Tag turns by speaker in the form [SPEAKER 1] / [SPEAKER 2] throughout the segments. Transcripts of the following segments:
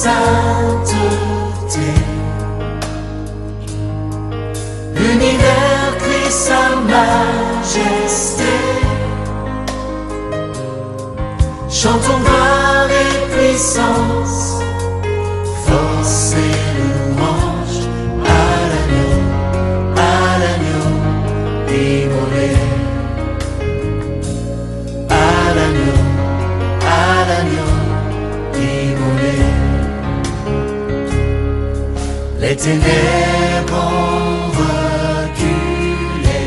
[SPEAKER 1] sainteté. L'univers crie sa majesté. Chantons gloire et puissance, force et louange à l'agneau immolé. À l'agneau immolé. Les ténèbres ont reculé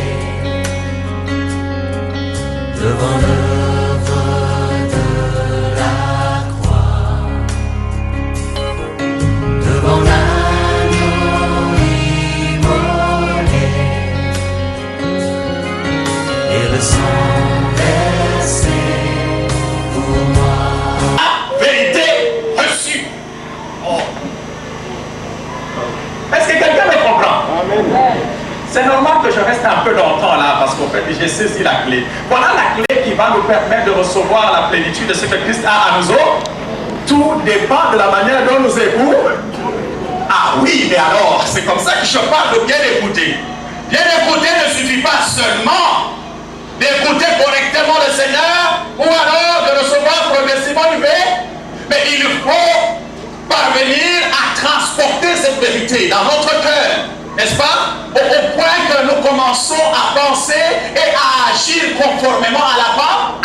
[SPEAKER 1] devant l'œuvre de la croix, devant l'agneau immolé et le sang versé pour moi.
[SPEAKER 2] Vérité reçue. Oh. Est-ce que quelqu'un me comprend? Amen. C'est normal que je reste un peu longtemps là parce qu'en fait j'ai saisi la clé. Voilà la clé qui va nous permettre de recevoir la plénitude de ce que Christ a à nous autres. Tout dépend de la manière dont nous écoutons. Ah oui, mais alors, c'est comme ça que je parle de bien écouter. Bien écouter ne suffit pas seulement d'écouter correctement le Seigneur ou alors de recevoir progressivement du verbe, mais il faut parvenir à transporter cette vérité dans notre cœur, n'est-ce pas? Au point que nous commençons à penser et à agir conformément à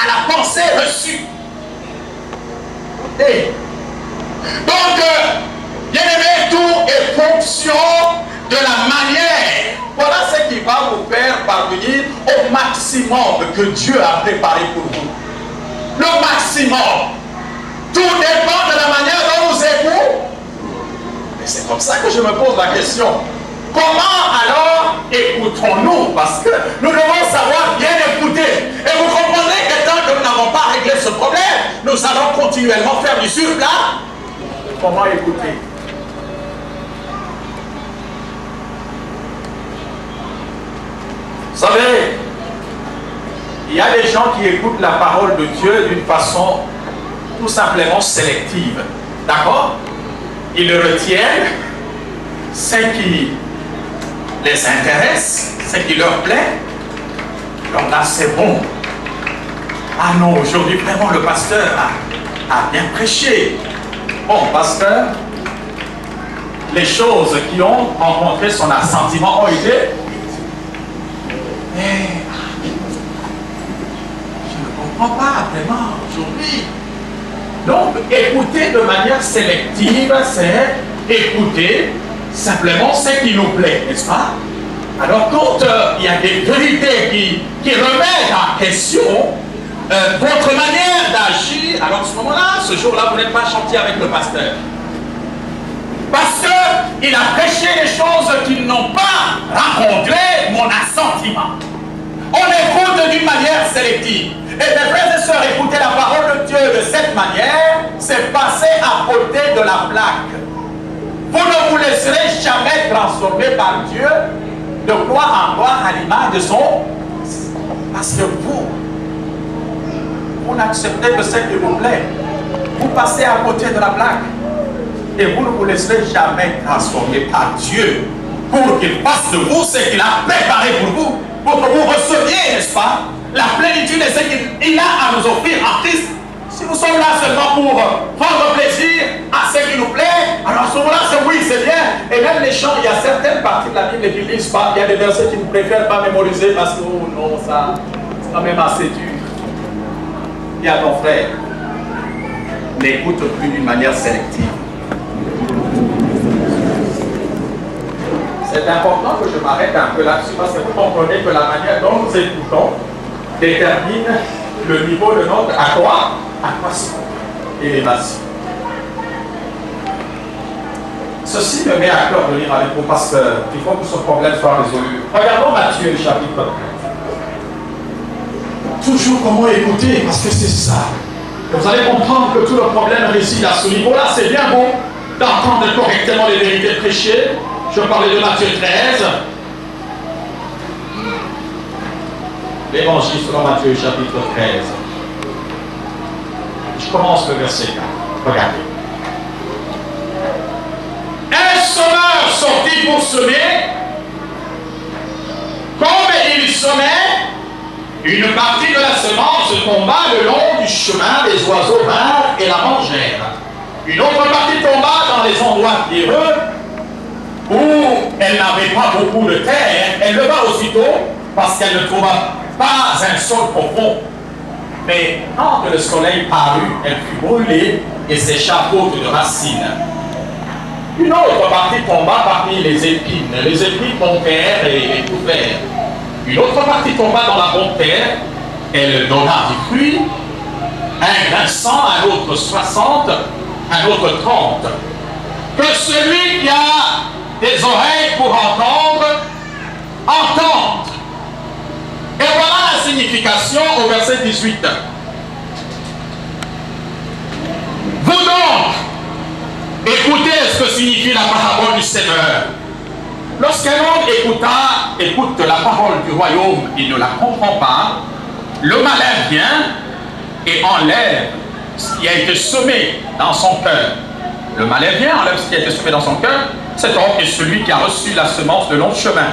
[SPEAKER 2] la pensée reçue. Et donc, bien aimé, tout est fonction de la manière. Voilà ce qui va vous faire parvenir au maximum que Dieu a préparé pour vous. Le maximum. Tout dépend de la manière dont nous écoutons. Et c'est comme ça que je me pose la question. Comment alors écoutons-nous? Parce que nous devons savoir bien écouter. Et vous comprenez que tant que nous n'avons pas réglé ce problème, nous allons continuellement faire du surplat. Comment écouter? Vous savez, il y a des gens qui écoutent la parole de Dieu d'une façon tout simplement sélective. D'accord? Ils retiennent ce qui les intéresse, ce qui leur plaît. Donc là, c'est bon. Ah non, aujourd'hui, vraiment, le pasteur a bien prêché. Bon, pasteur, les choses qui ont rencontré son assentiment ont été... Mais je ne comprends pas vraiment aujourd'hui. Donc, écouter de manière sélective, c'est écouter simplement ce qui nous plaît, n'est-ce pas? Alors, quand il y a des vérités qui remettent en question votre manière d'agir, alors à ce moment-là, ce jour-là, vous n'êtes pas chanté avec le pasteur. Parce qu'il a prêché des choses qui n'ont pas rencontré mon assentiment. On écoute d'une manière sélective. Et mes frères et sœurs, écouter la parole de Dieu de cette manière, c'est passer à côté de la plaque. Vous ne vous laisserez jamais transformer par Dieu de gloire en gloire à l'image de son... Parce que vous n'acceptez que ce qui vous plaît. Vous passez à côté de la plaque. Et vous ne vous laisserez jamais transformer par Dieu pour qu'il fasse de vous ce qu'il a préparé pour vous que vous receviez, n'est-ce pas, la plénitude de ce qu'il a à nous offrir en Christ. Si nous sommes là seulement pour prendre plaisir à ce qui nous plaît, alors à ce moment-là, c'est oui, c'est bien. Et même les chants, il y a certaines parties de la Bible qui ne lisent pas. Il y a des versets qui ne préfèrent pas mémoriser parce que, oh non, ça, c'est quand même assez dur. Il y a ton frère, n'écoute plus d'une manière sélective. C'est important que je m'arrête un peu là-dessus parce que vous comprenez que la manière dont nous écoutons détermine le niveau de notre accroissement, élévation. Ceci me met à cœur de lire avec vous parce qu'il faut que ce problème soit résolu. Regardons Matthieu chapitre 13. Toujours comment écouter, parce que c'est ça. Et vous allez comprendre que tout le problème réside à ce niveau-là. C'est bien bon d'entendre correctement les vérités prêchées. Je parlais de Matthieu 13. L'évangile selon Matthieu chapitre 13. Je commence le verset 4. Regardez. sorti pour semer. Comme il semait, une partie de la semence tomba le long du chemin, les oiseaux vinrent et la mangèrent. Une autre partie tomba dans les endroits pierreux, où elle n'avait pas beaucoup de terre. Elle leva aussitôt, parce qu'elle ne trouva pas un sol profond. Mais quand le soleil parut, elle fut brûlée et sécha faute de racines. Une autre partie tomba parmi les épines. Les épines montèrent et les couvrèrent. Une autre partie tomba dans la bonne terre. Elle donna du fruit. Un grain 100, un autre 60, un autre 30. Que celui qui a des oreilles pour entendre, entende. Et voilà la signification au verset 18. Vous donc, écoutez ce que signifie la parabole du Seigneur. Lorsqu'un homme écoute la parole du royaume, il ne la comprend pas, le malin vient et enlève ce qui a été semé dans son cœur. Le malin vient, enlève ce qui a été semé dans son cœur. Cet homme est celui qui a reçu la semence de long chemin.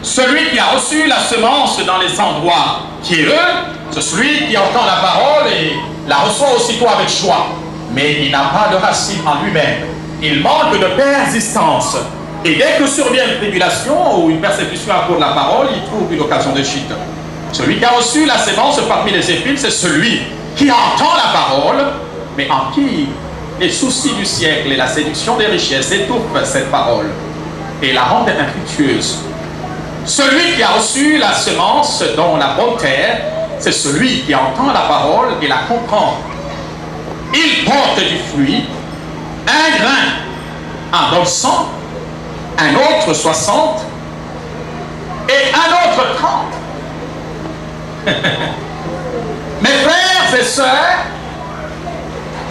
[SPEAKER 2] Celui qui a reçu la semence dans les endroits pierreux, c'est celui qui entend la parole et la reçoit aussitôt avec joie. Mais il n'a pas de racine en lui-même. Il manque de persistance. Et dès que survient une tribulation ou une persécution à cause de la parole, il trouve une occasion de chute. Celui qui a reçu la semence parmi les épines, c'est celui qui entend la parole, mais en qui les soucis du siècle et la séduction des richesses étouffent cette parole et la rendent infructueuse. Celui qui a reçu la semence dans la bonne terre, c'est celui qui entend la parole et la comprend. Il porte du fruit, un grain en donne 100, un autre 60 et un autre 30. Mes frères et sœurs,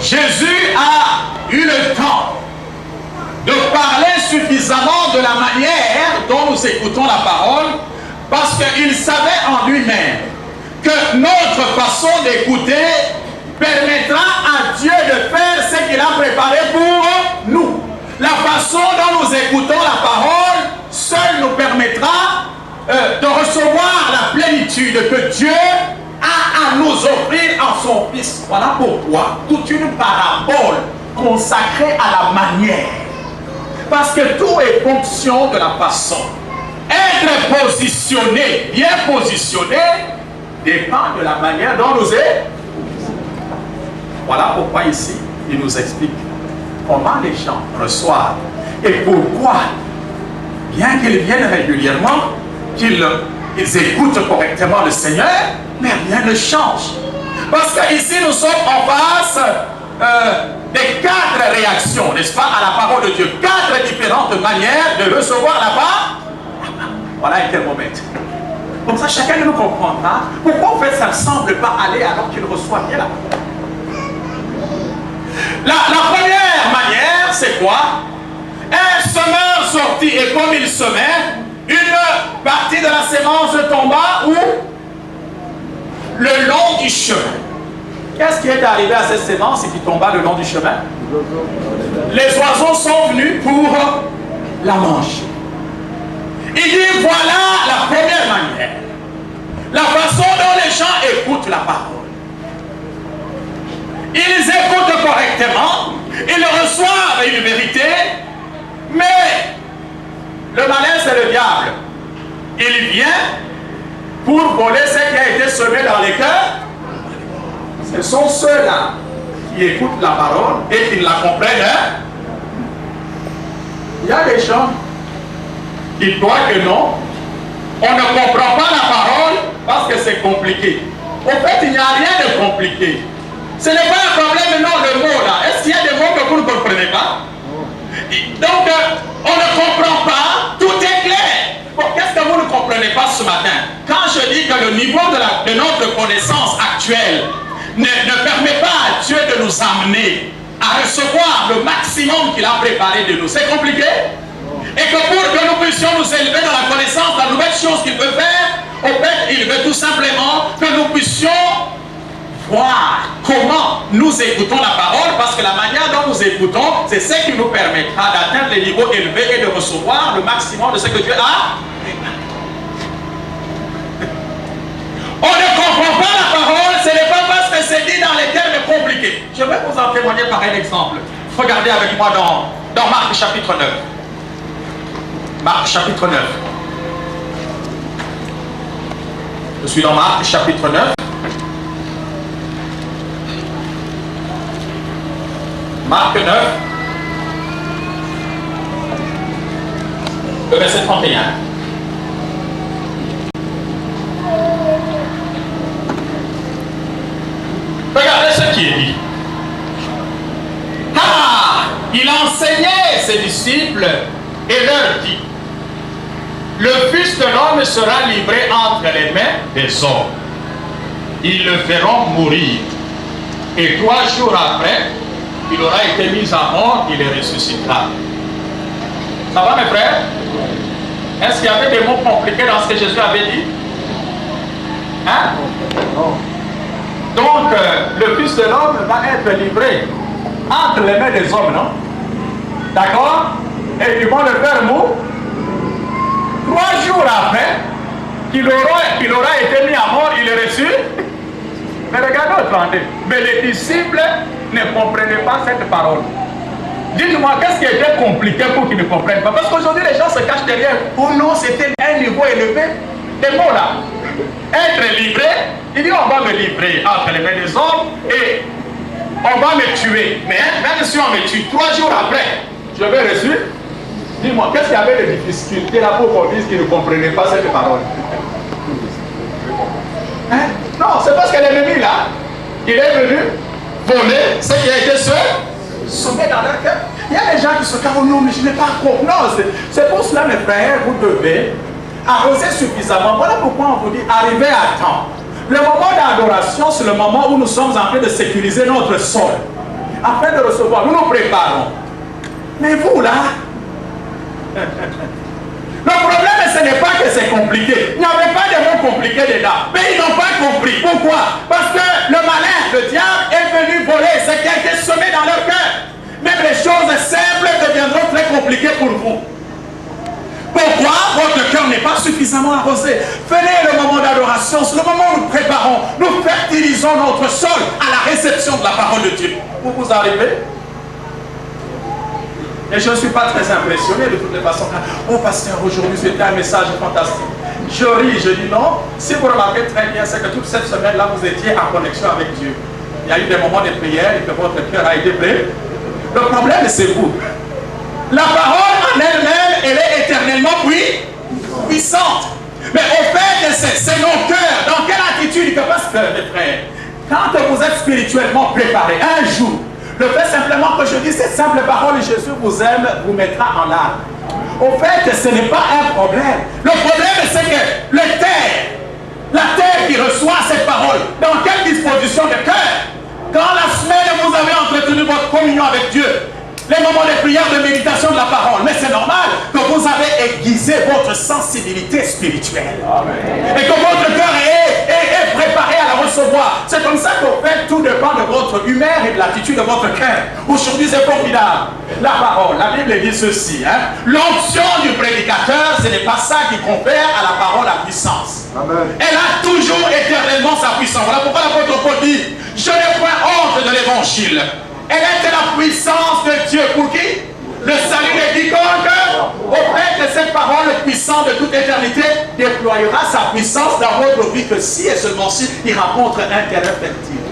[SPEAKER 2] Jésus a eu le temps de parler suffisamment de la manière dont nous écoutons la parole, parce qu'il savait en lui-même que notre façon d'écouter permettra à Dieu de faire ce qu'il a préparé pour nous. La façon dont nous écoutons la parole seule nous permettra de recevoir la plénitude que Dieu a à nous offrir en son Fils. Voilà pourquoi toute une parabole consacrée à la manière. Parce que tout est fonction de la façon. Être positionné, bien positionné, dépend de la manière dont nous est. Voilà pourquoi ici, il nous explique comment les gens reçoivent et pourquoi, bien qu'ils viennent régulièrement, qu'ils écoutent correctement le Seigneur, mais rien ne change. Parce qu'ici, nous sommes en face des 4 réactions, n'est-ce pas, à la parole de Dieu. 4 différentes manières de recevoir la parole. Voilà un thermomètre. Comme ça, chacun de nous comprendra pourquoi en fait ça ne semble pas aller alors qu'il reçoit bien la parole. La première manière, c'est quoi? Un semeur sortit et comme il semait, une partie de la sémence tomba où? Le long du chemin. Qu'est-ce qui est arrivé à cette sémence et qui tomba le long du chemin? Les oiseaux sont venus pour la manger. Il dit voilà la première manière. La façon dont les gens écoutent la parole. Ils écoutent correctement, ils reçoivent une vérité, mais le malin c'est le diable. Il vient pour voler ce qui a été semé dans les cœurs. Ce sont ceux-là qui écoutent la parole et qui la comprennent. Il y a des gens qui croient que non, on ne comprend pas la parole parce que c'est compliqué. En fait, il n'y a rien de compliqué. Ce n'est pas un problème, non, le mot là. Est-ce qu'il y a des mots que vous ne comprenez pas? Donc, on ne comprend pas, tout est clair. Bon, qu'est-ce que vous ne comprenez pas ce matin? Quand je dis que le niveau de notre connaissance actuelle ne permet pas à Dieu de nous amener à recevoir le maximum qu'il a préparé de nous, c'est compliqué? Et que pour que nous puissions nous élever dans la connaissance de la nouvelle chose qu'il veut faire, au fait, il veut tout simplement que nous puissions voir comment nous écoutons la parole, parce que la manière dont nous écoutons, c'est ce qui nous permettra d'atteindre les niveaux élevés et de recevoir le maximum de ce que Dieu a. On ne comprend pas la parole, ce n'est pas parce que c'est dit dans les termes compliqués. Je vais vous en témoigner par un exemple. Regardez avec moi dans Marc chapitre 9. Marc chapitre 9. Je suis dans Marc chapitre 9. Marc 9. Le verset 31. Regardez ce qui est dit. Car il enseignait ses disciples et leur dit: le Fils de l'homme sera livré entre les mains des hommes. Ils le feront mourir. Et 3 jours après, il aura été mis à mort, il ressuscitera. Ça va mes frères? Est-ce qu'il y avait des mots compliqués dans ce que Jésus avait dit? Hein? Donc, le Fils de l'homme va être livré entre les mains des hommes, non? D'accord? Et ils vont le faire mourir. 3 jours après qu'il aura été mis à mort, il est reçu. Mais regardez, attendez. Mais les disciples ne comprenaient pas cette parole. Dites-moi, qu'est-ce qui était compliqué pour qu'ils ne comprennent pas? Parce qu'aujourd'hui, les gens se cachent derrière. Oh non, c'était un niveau élevé. Des mots là. Être livré, il dit on va me livrer entre les mains des hommes et on va me tuer. Mais même si on me tue, 3 jours après, je vais reçu. Dis-moi, qu'est-ce qu'il y avait de difficulté là pour qu'on dise qu'ils ne comprenaient pas cette parole? Hein? Non, c'est parce que l'ennemi là, il est venu voler ce qui a été semé dans leur cœur. Il y a des gens qui se disent oh non, mais je n'ai pas compris. Non, c'est pour cela, mes frères, vous devez arroser suffisamment. Voilà pourquoi on vous dit arrivez à temps. Le moment d'adoration, c'est le moment où nous sommes en train de sécuriser notre sol, afin de recevoir. Nous nous préparons. Mais vous là, le problème, ce n'est pas que c'est compliqué. Il n'y avait pas de mots compliqués dedans. Mais ils n'ont pas compris. Pourquoi? Parce que le malin, le diable, est venu voler ce qui a été semé dans leur cœur. Même les choses simples deviendront très compliquées pour vous. Pourquoi? Votre cœur n'est pas suffisamment arrosé. Venez le moment d'adoration, c'est le moment où nous préparons, nous fertilisons notre sol à la réception de la parole de Dieu. Vous arrivez? Et je ne suis pas très impressionné de toutes les façons. Oh pasteur, aujourd'hui c'était un message fantastique. Je ris, je dis non. Si vous remarquez très bien, c'est que toute cette semaine-là, vous étiez en connexion avec Dieu. Il y a eu des moments de prière et que votre cœur a été prêt. Le problème, c'est vous. La parole en elle-même, elle est éternellement puissante. Mais au fait, c'est nos cœurs. Dans quelle attitude? Parce que, mes frères, quand vous êtes spirituellement préparés, un jour, le fait simplement que je dis cette simple parole, Jésus vous aime, vous mettra en larmes. Au fait, ce n'est pas un problème. Le problème, c'est que la terre qui reçoit cette parole, dans quelle disposition de cœur? Quand la semaine vous avez entretenu votre communion avec Dieu, les moments de prière, de méditation de la parole, mais c'est normal que vous avez aiguisé votre sensibilité spirituelle. Amen. Et que votre cœur est préparé à la recevoir. C'est comme ça qu'au fait, tout dépend de votre humeur et de l'attitude de votre cœur. Aujourd'hui, c'est formidable. La parole, la Bible dit ceci. L'onction du prédicateur, ce n'est pas ça qui confère à la parole la puissance. Amen. Elle a toujours éternellement sa puissance. Voilà pourquoi l'apôtre Paul dit, je n'ai point honte de l'évangile. Elle est la puissance de Dieu. Pour qui? Le salut de quiconque, auprès de cette parole puissante de toute éternité, déployera sa puissance dans votre vie, que si et seulement si il rencontre un terrain fertile.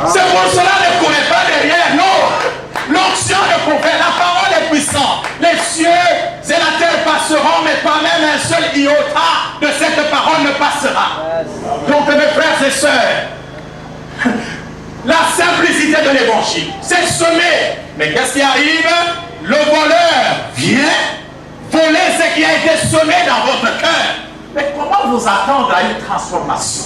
[SPEAKER 2] C'est pour cela ne courez pas derrière. Non! L'onction de confère, la parole est puissante. Les cieux et la terre passeront, mais pas même un seul iota de cette parole ne passera. Donc mes frères et sœurs, la simplicité de l'évangile, c'est semer. Mais qu'est-ce qui arrive? Le voleur vient voler ce qui a été semé dans votre cœur. Mais comment vous attendre à une transformation?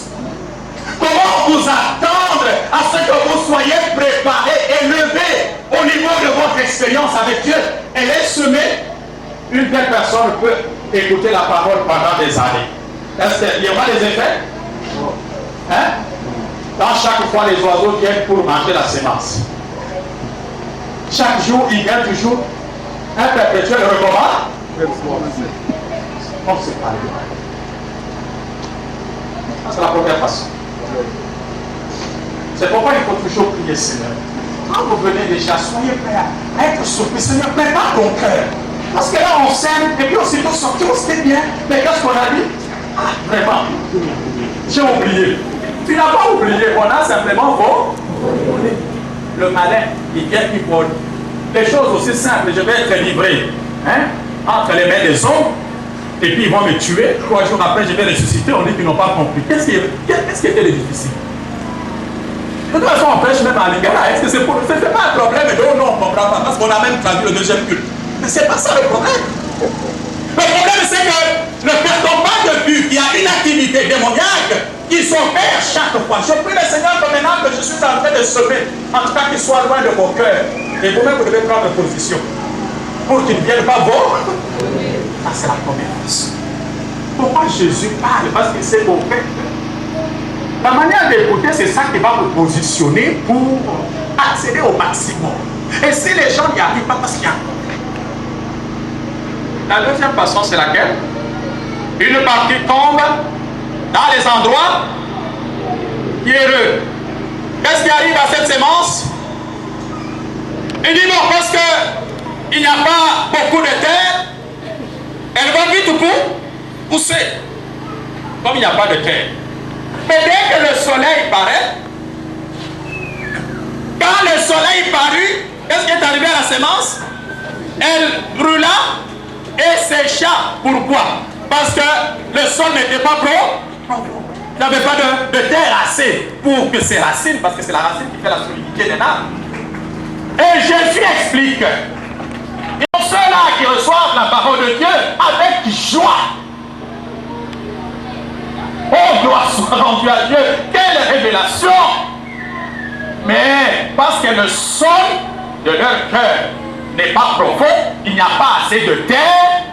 [SPEAKER 2] Comment vous attendre à ce que vous soyez préparé, élevé au niveau de votre expérience avec Dieu? Elle est semée. Une telle personne peut écouter la parole pendant des années. Est-ce qu'il y aura des effets? Hein? Quand chaque fois les oiseaux viennent pour manger la semence. Chaque jour, il gagne toujours un perpétuel recommande. On ne sait pas. Ça, c'est la première façon. C'est pourquoi il faut toujours prier, Seigneur. Quand vous venez déjà, soyez prêts à être surpris. Seigneur, prépare ton cœur. Parce que là, on s'aime, et puis aussitôt sorti, on s'était bien. Mais qu'est-ce qu'on a dit? Ah, vraiment, j'ai oublié. Tu n'as pas oublié, on a simplement volé. Le malin, il vient, il vole. Les choses aussi simples, je vais être livré entre les mains des hommes, et puis ils vont me tuer. 3 jours après, je vais ressusciter. On dit qu'ils n'ont pas compris. Qu'est-ce qui était le difficile? De toute façon, on prêche même à l'Ingala. Est-ce que c'est pas un problème? Et non, on ne comprend pas, parce qu'on a même traduit le deuxième culte. Mais c'est pas ça le problème. Le problème, c'est que ne perdons pas de vue qu'il y a une activité démoniaque qui s'opère chaque fois. Je prie le Seigneur que maintenant que je suis en train de semer, en tout cas qu'il soit loin de vos cœurs. Et vous-même, vous devez prendre position pour qu'il ne vienne pas vous. Ça, c'est la première chose. Pourquoi Jésus parle? Parce qu'il sait vos cœurs. La manière d'écouter, c'est ça qui va vous positionner pour accéder au maximum. Et si les gens n'y arrivent pas, parce qu'il y a un problème. La deuxième façon, c'est laquelle? Une partie tombe dans les endroits pierreux. Qu'est-ce qui arrive à cette sémence? Il dit non, parce qu'il n'y a pas beaucoup de terre, elle va vite pousser. Comme il n'y a pas de terre. Mais dès que le soleil paraît, quand le soleil parut, qu'est-ce qui est arrivé à la sémence? Elle brûla et sécha. Pourquoi? Parce que le sol n'était pas profond. Il n'y avait pas de terre assez pour que ces racines, parce que c'est la racine qui fait la solidité des arbres. Et Jésus explique. Et pour ceux-là qui reçoivent la parole de Dieu avec joie. Oh, gloire soit rendue à Dieu. Quelle révélation! Mais parce que le sol de leur cœur n'est pas profond, il n'y a pas assez de terre.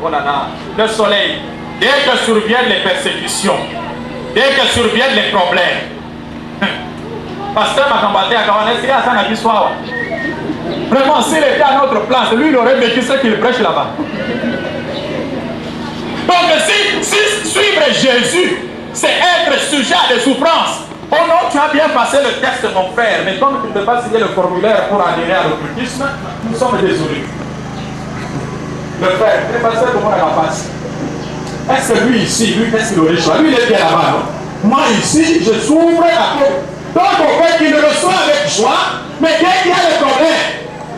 [SPEAKER 2] Oh là là, le soleil, dès que surviennent les persécutions, dès que surviennent les problèmes, Pasteur m'a combattu à Kawanesi à Sanabiswawa. Vraiment, s'il était à notre place, lui, il aurait vécu ce qu'il prêche là-bas. Donc, si suivre Jésus, c'est être sujet à des souffrances. Oh non, tu as bien passé le texte, mon frère, mais comme tu ne peux pas signer le formulaire pour adhérer à l'occultisme, nous sommes désolés. Le frère, il est passé comment à la face. Est-ce que lui ici, lui, qu'est-ce qu'il aurait choisi? Lui, il est bien là-bas, non? Moi ici, je souffre à cause. Donc, au fait qu'il le reçoit avec joie, mais dès qu'il y a le problème,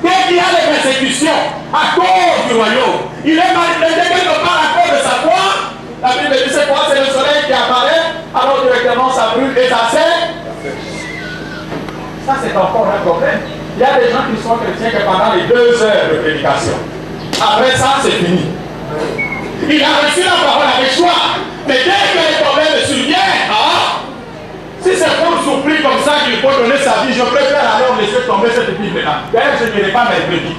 [SPEAKER 2] dès qu'il y a les persécutions, à cause du royaume, il est manipulé quelque part à cause de sa foi. La Bible dit c'est quoi? C'est le soleil qui apparaît, alors directement ça brûle et ça sert. Ça, c'est encore un problème. Il y a des gens qui sont chrétiens que pendant les 2 heures de prédication, après ça, c'est fini. Il a reçu la parole avec joie, mais dès que les problèmes surviennent, si c'est pour souffrir comme ça qu'il faut donner sa vie, je préfère alors laisser tomber cette Bible-là. D'ailleurs, je ne dirai pas mercredi.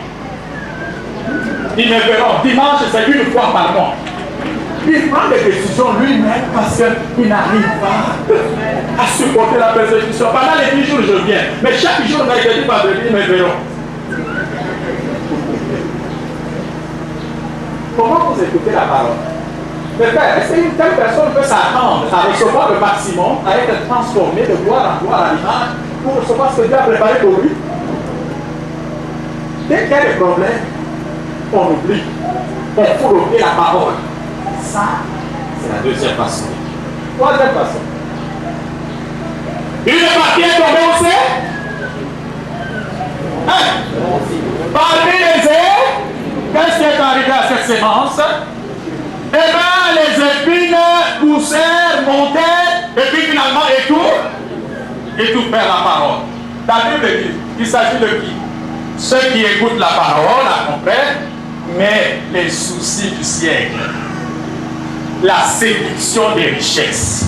[SPEAKER 2] Ils me verront. Dimanche, c'est une fois par mois. Il prend des décisions lui-même parce qu'il n'arrive pas à supporter la persécution. Pendant les 10 jours, je viens. Mais chaque jour, mercredi, vendredi, ils me verront. Comment vous écoutez la parole? Est-ce qu'une telle personne peut s'attendre à recevoir le maximum, à être transformé de gloire en gloire à l'image pour recevoir ce que Dieu a préparé pour lui? Dès qu'il y a des problèmes, on oublie. On faut ouvrir la parole. Ça, c'est la deuxième façon. Troisième façon. Une partie est tombée au ciel. Parmi les airs, qu'est-ce qui est arrivé à cette sémence? Eh bien, les épines poussèrent, montèrent, et puis finalement, étouffèrent la parole. La Bible dit, il s'agit de qui? Ceux qui écoutent la parole, la comprennent, mais les soucis du siècle, la séduction des richesses.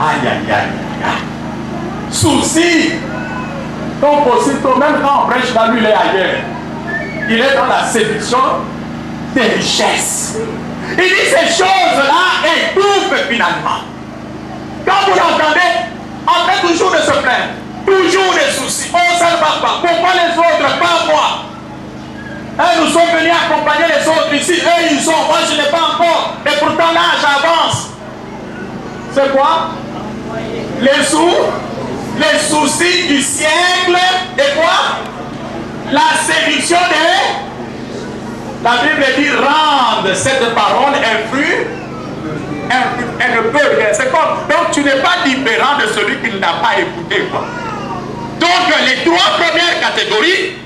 [SPEAKER 2] Aïe, aïe, aïe, aïe. Soucis. Donc, aussi, même quand on prêche dans lui, il est ailleurs. Il est dans la séduction des richesses. Il dit ces choses-là étouffent finalement. Quand vous l'entendez, en fait toujours de se plaindre, toujours des soucis. On ne s'en va pas. Pourquoi les autres autres, pas moi. Hein, nous sommes venus accompagner les autres ici. Eux, ils ont. Moi, je n'ai pas encore. Et pourtant, là, j'avance. C'est quoi? Les soucis du siècle. Et quoi? La séduction de... La Bible dit rendre cette parole influe. Elle ne peut rien. C'est comme... Donc, tu n'es pas différent de celui qui n'a pas écouté, quoi. Donc, les trois premières catégories,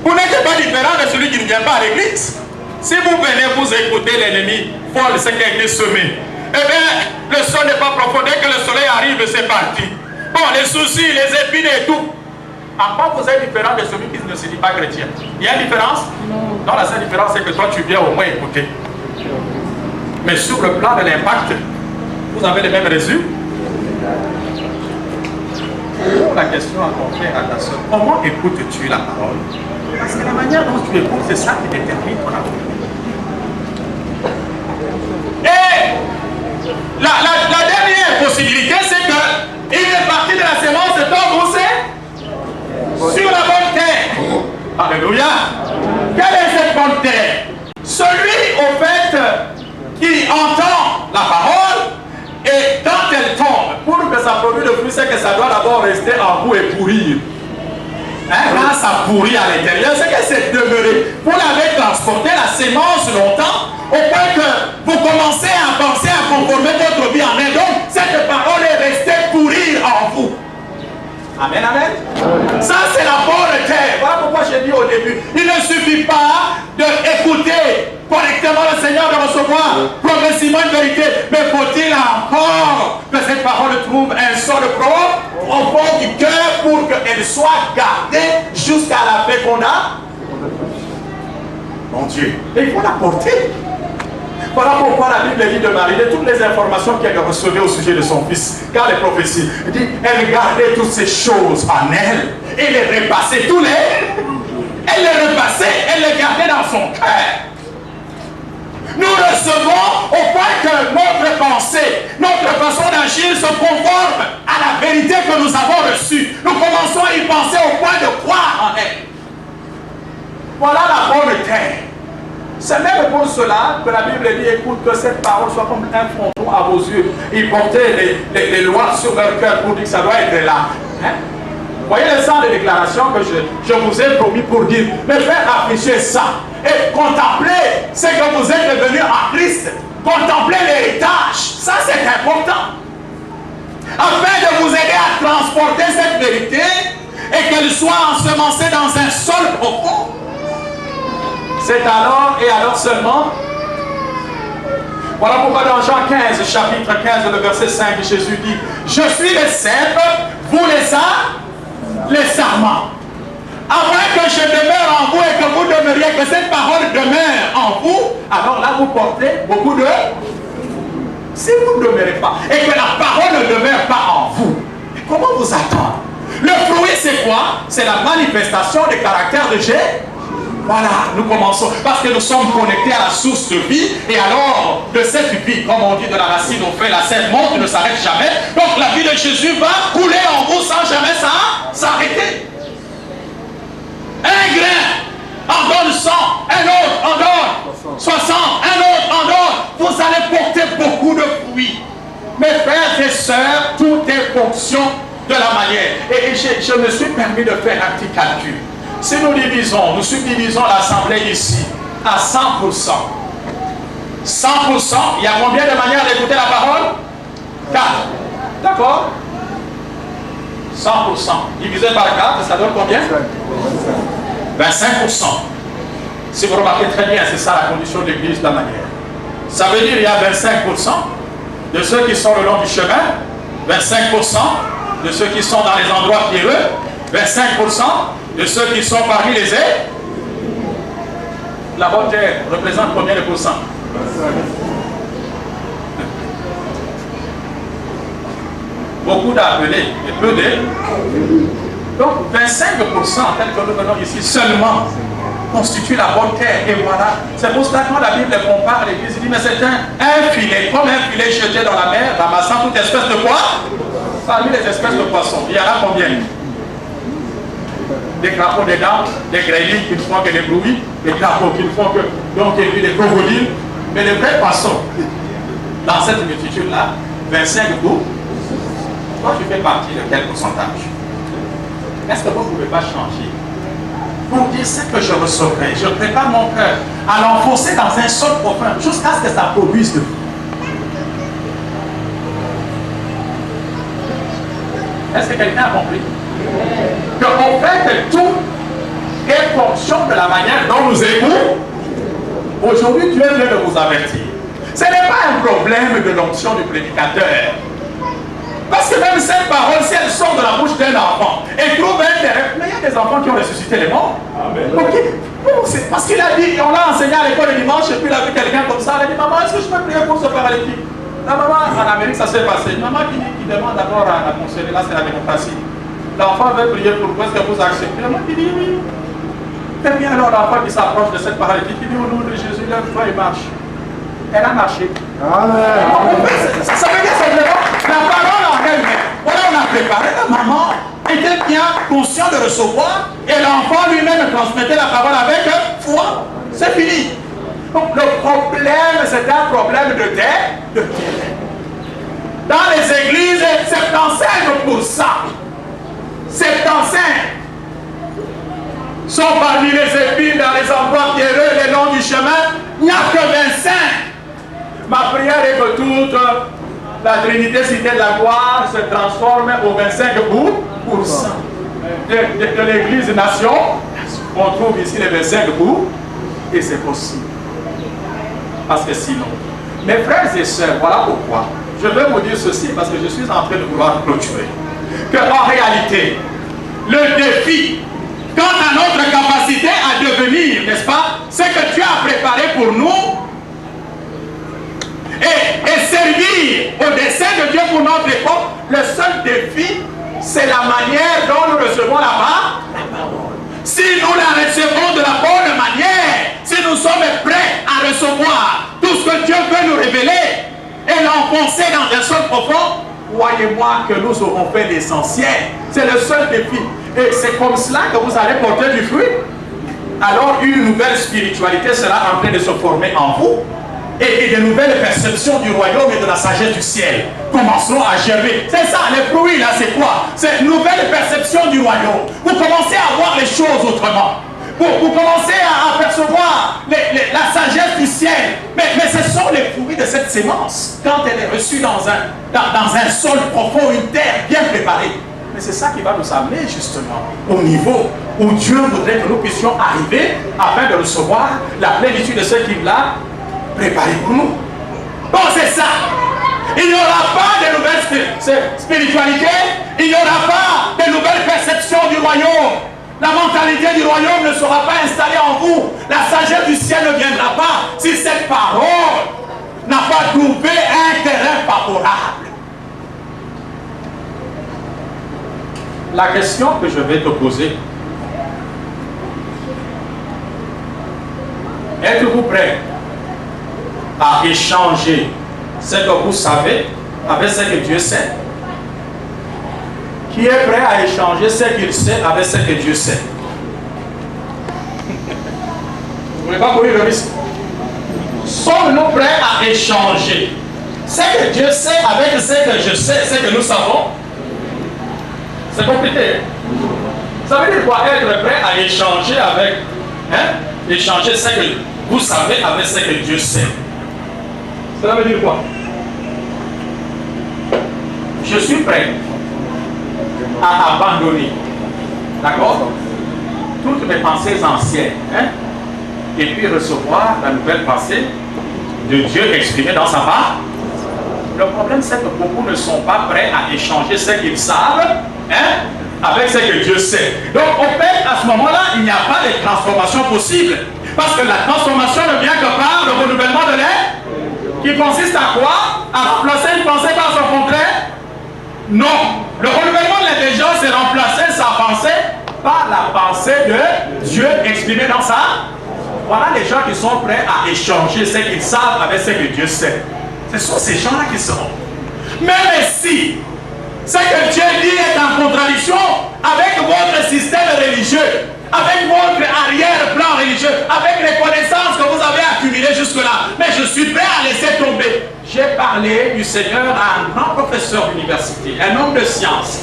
[SPEAKER 2] vous n'êtes pas différent de celui qui ne vient pas à l'église. Si vous venez vous écouter l'ennemi, Paul, ce qui a été semé, eh bien, le sol n'est pas profond. Dès que le soleil arrive, c'est parti. Bon, les soucis, les épines et tout. En quoi vous êtes différent de celui qui ne se dit pas chrétien? Il y a une différence? Non, la seule différence, c'est que toi, tu viens au moins écouter. Mais sur le plan de l'impact, vous avez les mêmes résultats. Pour la question à confier à ta soeur, comment écoutes-tu la parole? Parce que la manière dont tu écoutes, c'est ça qui détermine ton avenir. Et la dernière possibilité, c'est que une partie de la sémence tombe où c'est? Sur la bonne terre. Alléluia. Quelle est cette bonne terre? Celui, au fait, qui entend la parole, et quand elle tombe, pour que ça produise le fruit, c'est que ça doit d'abord rester en vous et pourrir. Hein, quand ça pourrit à l'intérieur, c'est que c'est demeuré. Vous l'avez transporté la sémence longtemps, au point que vous commencez à penser à conformer votre vie en elle. Donc, cette parole est restée pourrir en vous. Amen, amen. Ça, c'est la bonne terre. Voilà pourquoi j'ai dit au début, il ne suffit pas d'écouter correctement le Seigneur, de recevoir progressivement une vérité, mais faut-il encore que cette parole trouve un sol propre au fond du cœur pour qu'elle soit gardée jusqu'à la fécondation? Mon Dieu, et il faut la porter. Voilà pourquoi la Bible dit de Marie, de toutes les informations qu'elle recevait au sujet de son fils, car les prophéties, elle dit, elle gardait toutes ces choses en elle, et les repassait tous les... Elle les repassait, elle les gardait dans son cœur. Nous recevons au point que notre pensée, notre façon d'agir se conforme à la vérité que nous avons reçue. Nous commençons à y penser au point de croire en elle. Voilà la bonne terre. C'est même pour cela que la Bible dit, écoute, que cette parole soit comme un fronton à vos yeux. Ils portaient les lois sur leur cœur pour dire que ça doit être là. Hein? Voyez le sens de déclaration que je vous ai promis pour dire, mais faites afficher ça et contemplez ce que vous êtes devenus en Christ. Contemplez l'héritage. Ça, c'est important. Afin de vous aider à transporter cette vérité et qu'elle soit ensemencée dans un sol profond. C'est alors et alors seulement. Voilà pourquoi dans Jean 15, chapitre 15, le verset 5, Jésus dit, je suis le cep, vous les sarments. Afin que je demeure en vous et que vous demeuriez, que cette parole demeure en vous, alors là vous portez beaucoup de... Si vous ne demeurez pas, et que la parole ne demeure pas en vous, comment vous attendre? Le fruit c'est quoi? C'est la manifestation des caractères de Jésus. Voilà, nous commençons, parce que nous sommes connectés à la source de vie, et alors, de cette vie, comme on dit de la racine au fait, la sève monte, ne s'arrête jamais. Donc la vie de Jésus va couler en vous sans jamais s'arrêter. Un grain en donne 100, un autre en donne 60, un autre en donne. Vous allez porter beaucoup de fruits. Mes frères et sœurs, tout est fonction de la manière. Et je me suis permis de faire un petit calcul. Si nous subdivisons l'assemblée ici à 100%. 100%, il y a combien de manières d'écouter la parole? 4. D'accord? 100%. Divisé par 4, ça donne combien? 25%. Si vous remarquez très bien, c'est ça la condition de l'église de la manière. Ça veut dire qu'il y a 25% de ceux qui sont le long du chemin, 25% de ceux qui sont dans les endroits pierreux, 25% de ceux qui sont parmi les ailes. La bonne terre représente combien de pourcents? Beaucoup d'appelés et peu d'ailes. Donc 25% tel que nous venons ici seulement constitue la bonne terre. Et voilà, c'est pour cela que quand la Bible compare l'église, il dit mais c'est un filet, comme un filet jeté dans la mer, ramassant toute espèce de quoi? Parmi les espèces de poissons, il y en a combien? des crapauds dedans, des grêlines qui ne font que des bruits, des crapauds qui ne font que donc et puis des crocodiles. Mais le vrai poisson, dans cette multitude-là, 25 coups, toi tu fais partie de quel pourcentage? Est-ce que vous ne pouvez pas changer pour dire ce que je recevrai? Je prépare mon cœur à l'enfoncer dans un sol profond jusqu'à ce que ça produise de vous. Est-ce que quelqu'un a compris? Qu'on fait que tout est fonction de la manière dont nous écoutons. Aujourd'hui, Dieu vient de vous avertir. Ce n'est pas un problème de l'onction du prédicateur. Parce que même cette parole, si elle sort de la bouche d'un enfant et trouve un terrain, mais il y a des enfants qui ont ressuscité les morts. Okay. Bon, parce qu'il a dit, on l'a enseigné à l'école le dimanche, et puis il a vu quelqu'un comme ça, il a dit, maman, est-ce que je peux prier pour ce paralytique? La maman, en Amérique, ça s'est passé. Maman qui demande d'abord à la conseiller, là c'est la démocratie. L'enfant veut prier pour vous, est-ce que vous acceptez? La maman qui dit oui. Et bien alors l'enfant qui s'approche de cette paralytique, il dit au nom de Jésus, lève-toi et marche. Elle a marché. Amen. Ça veut dire simplement, la parole en elle-même. Voilà, on a préparé, la maman était bien conscient de recevoir et l'enfant lui-même transmettait la parole avec foi. C'est fini. Donc le problème, c'est un problème de terre. Dans les églises, 75%, 75% sont parmi les épines dans les endroits pierreux, les longs du chemin. Il n'y a que 25. Ma prière est que toute la Trinité Cité de la Gloire se transforme au 25%. De l'église nation, on trouve ici les 25%, et c'est possible. Parce que sinon, mes frères et sœurs, voilà pourquoi je vais vous dire ceci, parce que je suis en train de vouloir clôturer. En réalité, le défi quant à notre capacité à devenir, n'est-ce pas, ce que Dieu a préparé pour nous, et servir au dessein de Dieu pour notre époque, le seul défi, c'est la manière dont nous recevons la parole. Si nous la recevons de la bonne manière, si nous sommes prêts à recevoir tout ce que Dieu veut nous révéler et l'enfoncer dans un sol profond, croyez-moi que nous aurons fait l'essentiel. C'est le seul défi. Et c'est comme cela que vous allez porter du fruit. Alors une nouvelle spiritualité sera en train de se former en vous. Et de nouvelles perceptions du royaume et de la sagesse du ciel commenceront à germer. C'est ça, les fruits là, c'est quoi? C'est une nouvelle perception du royaume. Vous commencez à voir les choses autrement. Vous commencez à apercevoir la sagesse du ciel. Mais ce sont les fruits de cette sémence. Quand elle est reçue dans un sol profond, une terre bien préparée. Mais c'est ça qui va nous amener justement au niveau où Dieu voudrait que nous puissions arriver afin de recevoir la plénitude de ce qu'il a préparé pour nous. Bon, c'est ça. Il n'y aura pas de nouvelles spiritualités, il n'y aura pas de nouvelles perceptions du royaume. La mentalité du royaume ne sera pas installée en vous. La sagesse du ciel ne viendra pas si cette parole n'a pas trouvé un terrain favorable. La question que je vais te poser, êtes-vous prêt à échanger ce que vous savez avec ce que Dieu sait? Qui est prêt à échanger ce qu'il sait avec ce que Dieu sait? Vous ne voulez pas courir le risque? Sommes-nous prêts à échanger ce que Dieu sait avec ce que je sais, ce que nous savons? C'est compliqué. Ça veut dire quoi être prêt à échanger avec, échanger ce que vous savez avec ce que Dieu sait? Cela veut dire quoi? Je suis prêt à abandonner, d'accord, toutes mes pensées anciennes, et puis recevoir la nouvelle pensée de Dieu exprimée dans sa part. Le problème, c'est que beaucoup ne sont pas prêts à échanger ce qu'ils savent avec ce que Dieu sait. Donc, au fait, à ce moment-là, il n'y a pas de transformation possible. Parce que la transformation ne vient que par le renouvellement de l'être, qui consiste à quoi? À remplacer une pensée par son contraire? Non. Le renouvellement de l'intelligence est remplacer sa pensée par la pensée de Dieu exprimée dans sa. Voilà les gens qui sont prêts à échanger ce qu'ils savent avec ce que Dieu sait. Ce sont ces gens-là qui seront. Même si ce que Dieu dit est en contradiction avec votre système religieux, religieux, avec votre arrière-plan religieux, avec les connaissances que vous avez accumulées jusque-là. Mais je suis prêt à laisser tomber. J'ai parlé du Seigneur à un grand professeur d'université, un homme de science.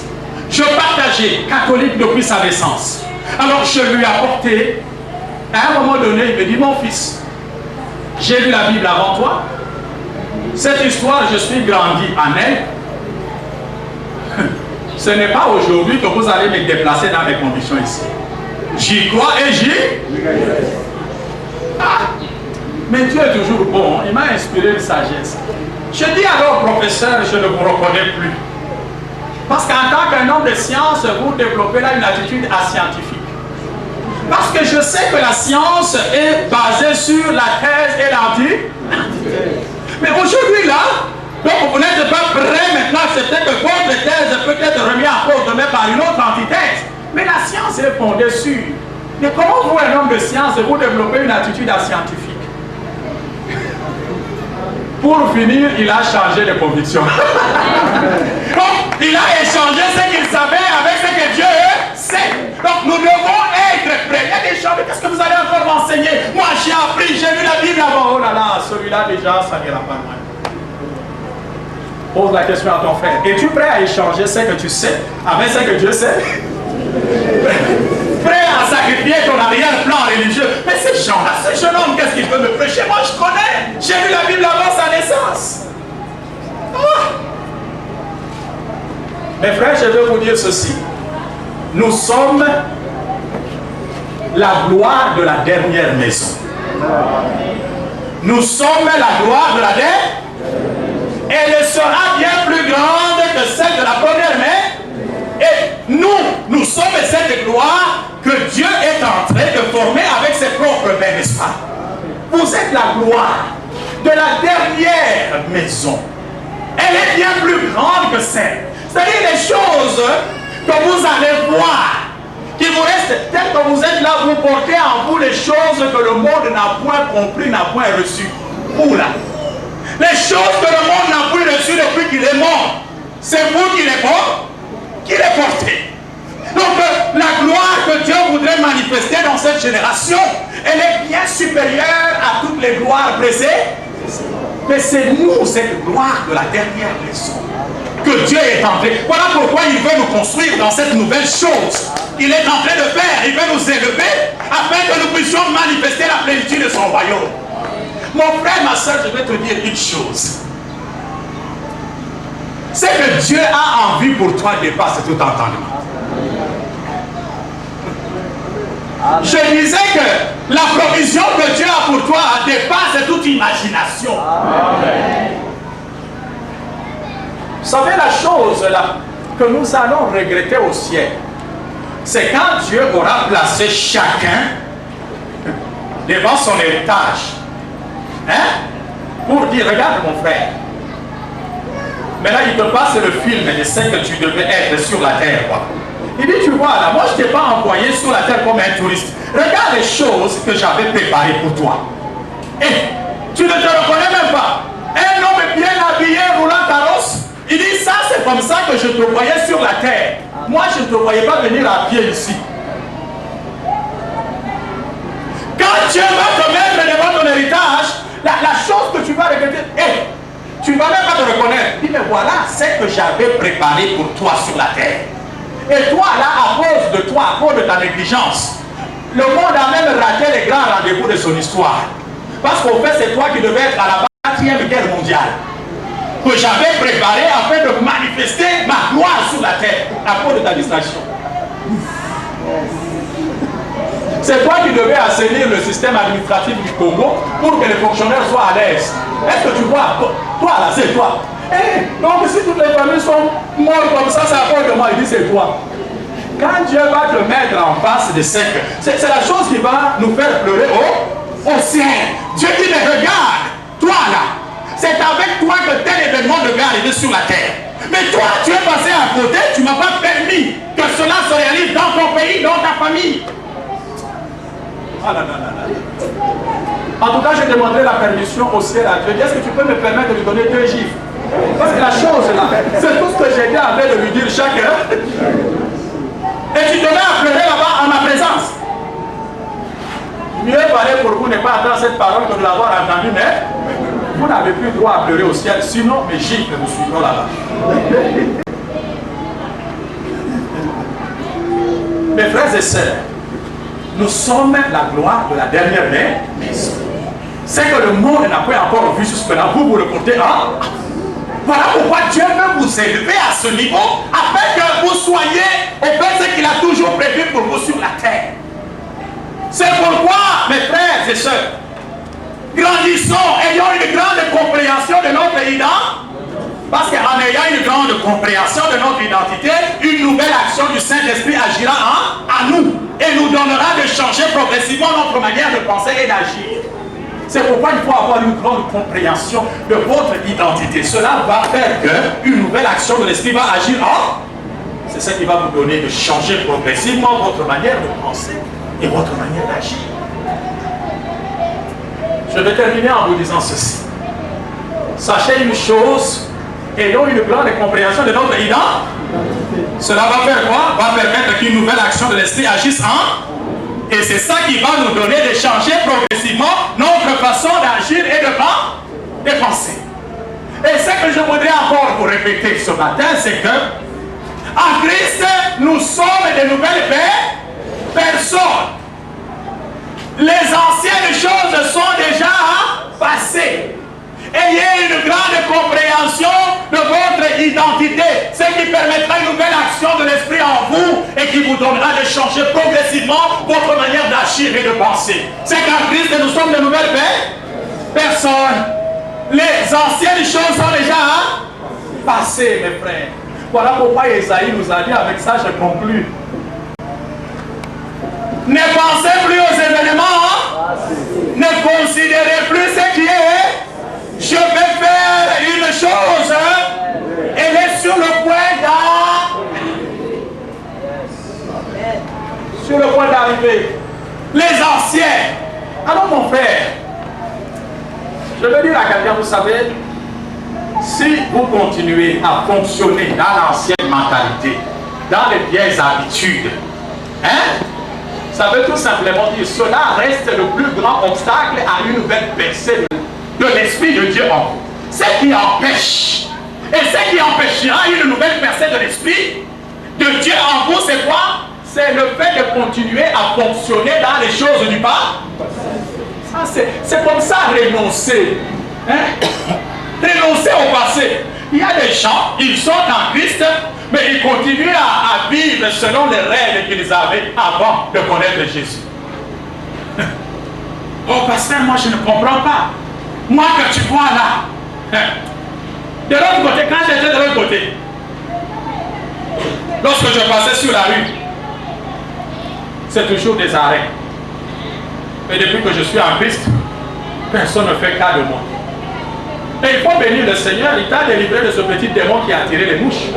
[SPEAKER 2] Je partageais, catholique depuis sa naissance. Alors je lui ai apporté, à un moment donné, il me dit, mon fils, j'ai lu la Bible avant toi. Cette histoire, je suis grandi en elle. Ce n'est pas aujourd'hui que vous allez me déplacer dans mes conditions ici. J'y crois et j'y... Ah, mais Dieu est toujours bon, il m'a inspiré une sagesse. Je dis alors, professeur, je ne vous reconnais plus. Parce qu'en tant qu'un homme de science, vous développez là une attitude ascientifique. Parce que je sais que la science est basée sur la thèse et l'antithèse. Mais aujourd'hui là, donc vous n'êtes pas prêt maintenant à accepter que votre thèse peut être remise en cause demain par une autre antithèse. Mais la science est fondée sur. Mais comment vous, un homme de science, vous développez une attitude ascientifique? Pour finir, il a changé de conviction. Donc, il a échangé ce qu'il savait avec ce que Dieu sait. Donc, nous devons être prêts. Il y a des gens, mais qu'est-ce que vous allez encore m'enseigner? Moi, j'ai appris, j'ai lu la Bible avant. Oh là là, celui-là déjà, ça n'ira pas loin. Pose la question à ton frère. Es-tu prêt à échanger ce que tu sais avec ce que Dieu sait? Prêt à sacrifier ton arrière-plan religieux? Mais ces gens-là, ce jeune homme, qu'est-ce qu'il peut me prêcher? Moi, je connais. J'ai lu la Bible avant sa naissance. Ah. Mes frères, je vais vous dire ceci. Nous sommes la gloire de la dernière maison. Nous sommes la gloire de la dernière. Elle sera bien plus grande que celle de la première maison. Et nous sommes cette gloire que Dieu est en train de former avec ses propres mains, n'est-ce pas? Vous êtes la gloire de la dernière maison. Elle est bien plus grande que celle. C'est-à-dire les choses que vous allez voir, qui vous restent, telles que vous êtes là, vous portez en vous les choses que le monde n'a point compris, n'a point reçues. Oula! Les choses que le monde n'a point reçues depuis qu'il est mort, c'est vous qui les portez. Donc la gloire que Dieu voudrait manifester dans cette génération, elle est bien supérieure à toutes les gloires précédentes. Mais c'est nous, cette gloire de la dernière maison, que Dieu est en train. Voilà pourquoi il veut nous construire dans cette nouvelle chose. Il est en train de faire, il veut nous élever afin que nous puissions manifester la plénitude de son royaume. Mon frère, ma soeur, je vais te dire une chose. C'est que Dieu a envie pour toi dépasse tout entendement. Je disais que la provision que Dieu a pour toi dépasse toute imagination. Amen. Vous savez la chose là que nous allons regretter au ciel, c'est quand Dieu aura placé chacun devant son héritage. Hein? Pour dire, regarde mon frère, maintenant il te passe le film de ce que tu devais être sur la terre, quoi. Il dit, tu vois là, moi je ne t'ai pas envoyé sur la terre comme un touriste. Regarde les choses que j'avais préparées pour toi. Et tu ne te reconnais même pas. Un homme bien habillé, roulant carrosse. Il dit, ça c'est comme ça que je te voyais sur la terre. Moi je ne te voyais pas venir à pied ici. Quand Dieu va te mettre devant ton héritage, la chose que tu vas regretter, tu ne vas même pas te reconnaître. Il dit, mais voilà ce que j'avais préparé pour toi sur la terre. Et toi là, à cause de toi, à cause de ta négligence, le monde a même raté les grands rendez-vous de son histoire. Parce qu'au fait, c'est toi qui devais être à la 4e guerre mondiale. Que j'avais préparé afin de manifester ma gloire sur la terre à cause de ta distraction. C'est toi qui devais assainir le système administratif du Congo pour que les fonctionnaires soient à l'aise. Est-ce que tu vois? Toi là, c'est toi. Donc si toutes les familles sont mortes comme ça, c'est à cause de moi. Il dit c'est toi. Quand Dieu va te mettre en face de ce que... C'est la chose qui va nous faire pleurer au ciel. Dieu dit, mais regarde, toi là, c'est avec toi que tel événement devait arriver sur la terre. Mais toi, tu es passé à côté, tu ne m'as pas permis que cela se réalise dans ton pays, dans ta famille. Ah là là là là. En tout cas, je demanderai la permission au ciel à Dieu. Est-ce que tu peux me permettre de lui donner 2 gifles? Parce que la chose là, c'est tout ce que j'ai été en train de lui dire chaque heure. Et tu te mets à pleurer là-bas en ma présence. n'est pas attendre cette parole que de l'avoir entendue, mais vous n'avez plus droit à pleurer au ciel, sinon mes gifles vous suivront là-bas. Mes frères et sœurs, nous sommes la gloire de la dernière maison. C'est que le monde n'a pas encore vu jusque-là, vous le portez en. Voilà pourquoi Dieu veut vous élever à ce niveau, afin que vous soyez au fait ce qu'il a toujours prévu pour vous sur la terre. C'est pourquoi, mes frères et sœurs, grandissons, ayons une grande compréhension de notre identité. Parce qu'en ayant une grande compréhension de notre identité, une nouvelle action du Saint-Esprit agira en nous et nous donnera de changer progressivement notre manière de penser et d'agir. C'est pourquoi il faut avoir une grande compréhension de votre identité. Cela va faire qu'une nouvelle action de l'Esprit va agir en. C'est ça qui va vous donner de changer progressivement votre manière de penser et votre manière d'agir. Je vais terminer en vous disant ceci. Sachez une chose, ayons une grande compréhension de notre identité. Cela va faire quoi? Va permettre qu'une nouvelle action de l'Esprit agisse en. Et c'est ça qui va nous donner de changer progressivement notre façon d'agir et de penser. Et ce que je voudrais encore vous répéter ce matin, c'est que en Christ, nous sommes de nouvelles personnes. Les anciennes choses sont déjà passées. Ayez une grande compréhension de votre identité, ce qui permettra une nouvelle action de l'Esprit en vous et qui vous donnera de changer progressivement votre manière d'agir et de penser. C'est qu'en Christ, nous sommes de nouvelles personnes. Les anciennes choses sont déjà passées, mes frères. Voilà pourquoi Esaïe nous a dit, avec ça je conclue. Ne pensez plus aux événements, ne considérez plus ce qui est. Je vais faire une chose, elle est sur le point d'arriver. Les anciens. Alors mon frère, je veux dire à quelqu'un, vous savez, si vous continuez à fonctionner dans l'ancienne mentalité, dans les vieilles habitudes, ça veut tout simplement dire cela reste le plus grand obstacle à une nouvelle percée de l'Esprit de Dieu en vous. Ce qui empêche, et ce qui empêchera une nouvelle percée de l'Esprit de Dieu en vous, c'est quoi? C'est le fait de continuer à fonctionner dans les choses du passé. C'est comme ça renoncer. Renoncer au passé. Il y a des gens, ils sont en Christ, mais ils continuent à vivre selon les règles qu'ils avaient avant de connaître Jésus. Oh pasteur, moi je ne comprends pas. Moi que tu vois là, de l'autre côté, quand j'étais de l'autre côté, lorsque je passais sur la rue, c'est toujours des arrêts. Et depuis que je suis en Christ, personne ne fait cas de moi. Et il faut bénir le Seigneur, il t'a délivré de ce petit démon qui a attiré les mouches.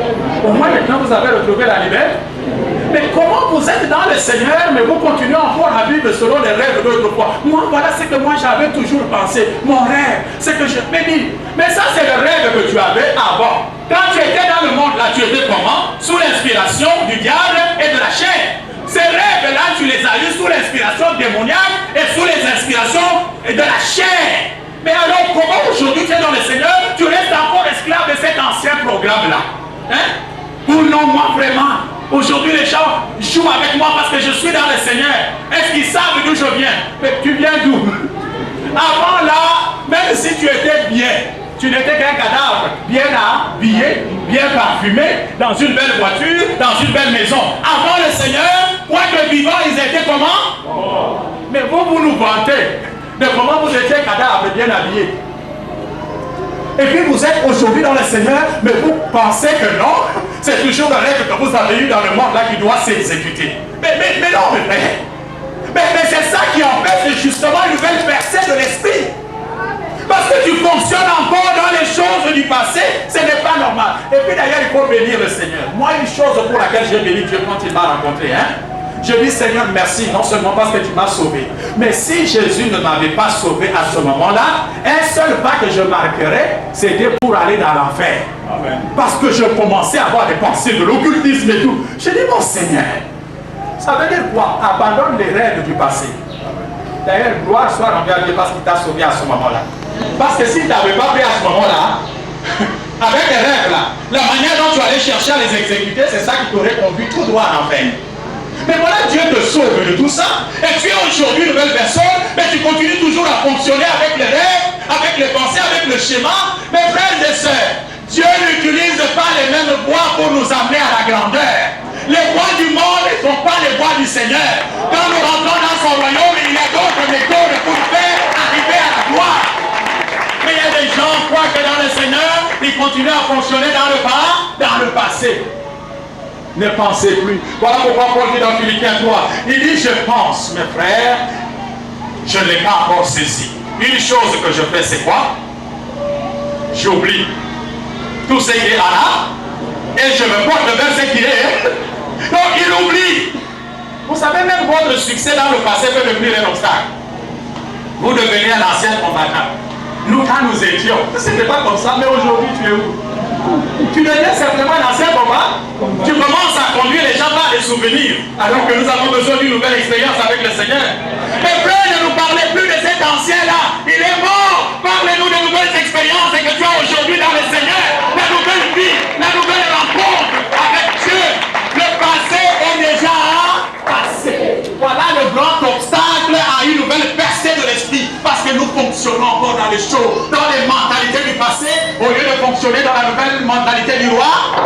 [SPEAKER 2] Au moins maintenant vous avez retrouvé la liberté. Mais comment vous êtes dans le Seigneur, mais vous continuez encore à vivre selon les rêves d'autrefois? Moi, voilà ce que moi j'avais toujours pensé. Mon rêve, c'est que je bénis. Mais ça, c'est le rêve que tu avais avant. Quand tu étais dans le monde, là, tu étais comment? Sous l'inspiration du diable et de la chair. Ces rêves-là, tu les as eus sous l'inspiration démoniaque et sous les inspirations de la chair. Mais alors, comment aujourd'hui tu es dans le Seigneur, tu restes encore esclave de cet ancien programme-là? Ou non, moi vraiment? Aujourd'hui, les gens jouent avec moi parce que je suis dans le Seigneur. Est-ce qu'ils savent d'où je viens? Mais tu viens d'où? Avant là, même si tu étais bien, tu n'étais qu'un cadavre, bien habillé, bien parfumé, dans une belle voiture, dans une belle maison. Avant le Seigneur, quoique vivants, ils étaient comment? Mais vous nous vantez de comment vous étiez cadavre, bien habillé. Et puis vous êtes aujourd'hui dans le Seigneur, mais vous pensez que non, c'est toujours le rêve que vous avez eu dans le monde là qui doit s'exécuter. Mais non, mes frères. Mais c'est ça qui empêche justement une nouvelle percée de l'esprit. Parce que tu fonctionnes encore dans les choses du passé, ce n'est pas normal. Et puis d'ailleurs, il faut bénir le Seigneur. Moi, une chose pour laquelle j'ai béni Dieu quand il m'a rencontré, je dis Seigneur merci, non seulement parce que tu m'as sauvé, mais si Jésus ne m'avait pas sauvé à ce moment-là, un seul pas que je marquerais, c'était pour aller dans l'enfer. Parce que je commençais à avoir des pensées de l'occultisme et tout. Je dis mon Seigneur, ça veut dire quoi? Abandonne les rêves du passé. D'ailleurs, gloire soit rendue à Dieu parce qu'il t'a sauvé à ce moment-là. Parce que si tu n'avais pas pris à ce moment-là, avec les rêves là, la manière dont tu allais chercher à les exécuter, c'est ça qui t'aurait conduit tout droit en enfer. Mais voilà, Dieu te sauve de tout ça. Et tu es aujourd'hui une nouvelle personne, mais tu continues toujours à fonctionner avec les rêves, avec les pensées, avec le schéma. Mes frères et sœurs, Dieu n'utilise pas les mêmes voies pour nous amener à la grandeur. Les voies du monde ne sont pas les voies du Seigneur. Quand nous rentrons dans son royaume, il y a d'autres méthodes pour nous faire arriver à la gloire. Mais il y a des gens qui croient que dans le Seigneur, ils continuent à fonctionner dans le passé. Ne pensez plus. Voilà pourquoi Paul dit dans Philippiens 3, il dit, je pense, mes frères, je ne l'ai pas encore saisi. Une chose que je fais, c'est quoi? J'oublie tout ce qui est là, et je me porte vers ce qui est. Donc il oublie. Vous savez, même votre succès dans le passé peut devenir un obstacle. Vous devenez un ancien combattant. Nous, quand nous étions, ce n'était pas comme ça, mais aujourd'hui, tu es où? Tu deviens simplement un ancien combat. Tu commences à conduire les gens par des souvenirs, alors que nous avons besoin d'une nouvelle expérience avec le Seigneur. Mais frère, ne nous parlez plus de cet ancien-là. Il est mort. Parlez-nous de nouvelles expériences que tu as aujourd'hui dans le Seigneur. La nouvelle vie, la nouvelle rencontre avec Dieu. Le passé est déjà passé. Voilà le grand obstacle à une nouvelle percée de l'esprit. Parce que nous fonctionnons encore dans les choses, dans les mentalités du passé, au lieu de fonctionner dans la nouvelle mentalité du roi.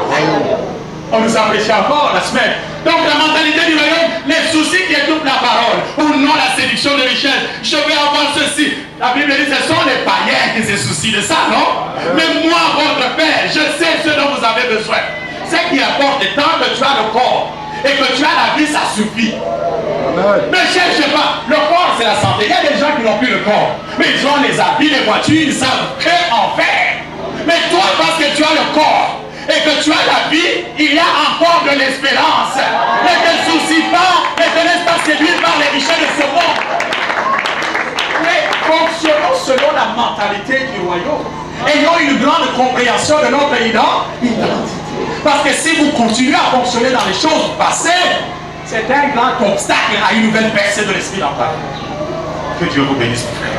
[SPEAKER 2] On nous a prêché encore la semaine. Donc la mentalité du royaume, les soucis qui étouffent la parole, ou non la séduction de richesse. Je vais avoir ceci. La Bible dit ce sont les païens qui se soucient de ça, non? Mais moi, votre Père, je sais ce dont vous avez besoin. Ce qui importe, tant que tu as le corps et que tu as la vie, ça suffit. Ne cherche pas. Le corps, c'est la santé. Il y a des gens qui n'ont plus le corps, mais ils ont les habits, les voitures, ils savent que en faire. Mais toi, parce que tu as le corps et que tu as la vie, il y a encore de l'espérance. Ne te soucie pas, ne te laisse pas séduire par les richesses de ce monde. Mais fonctionnons selon la mentalité du royaume. Ayons une grande compréhension de notre identité. Parce que si vous continuez à fonctionner dans les choses passées, c'est un grand obstacle à une nouvelle percée de l'esprit dans ta vie. Que Dieu vous bénisse, mon frère.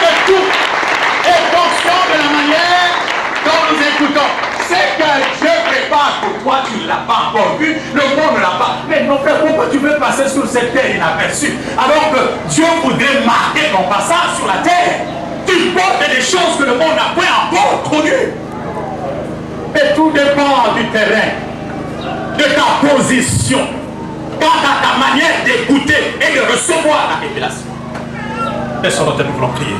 [SPEAKER 2] Donc tout est fonction de la manière dont nous écoutons. C'est que Dieu prépare pour toi, tu ne l'as pas encore vu, le monde ne l'a pas. Mais mon frère, pourquoi tu veux passer sur cette terre inaperçue alors que Dieu voudrait marquer ton passage sur la terre? Tu portes des choses que le monde n'a pas encore connues. Et tout dépend du terrain, de ta position, quant à ta manière d'écouter et de recevoir la révélation. Laissons notre nous voulons prier.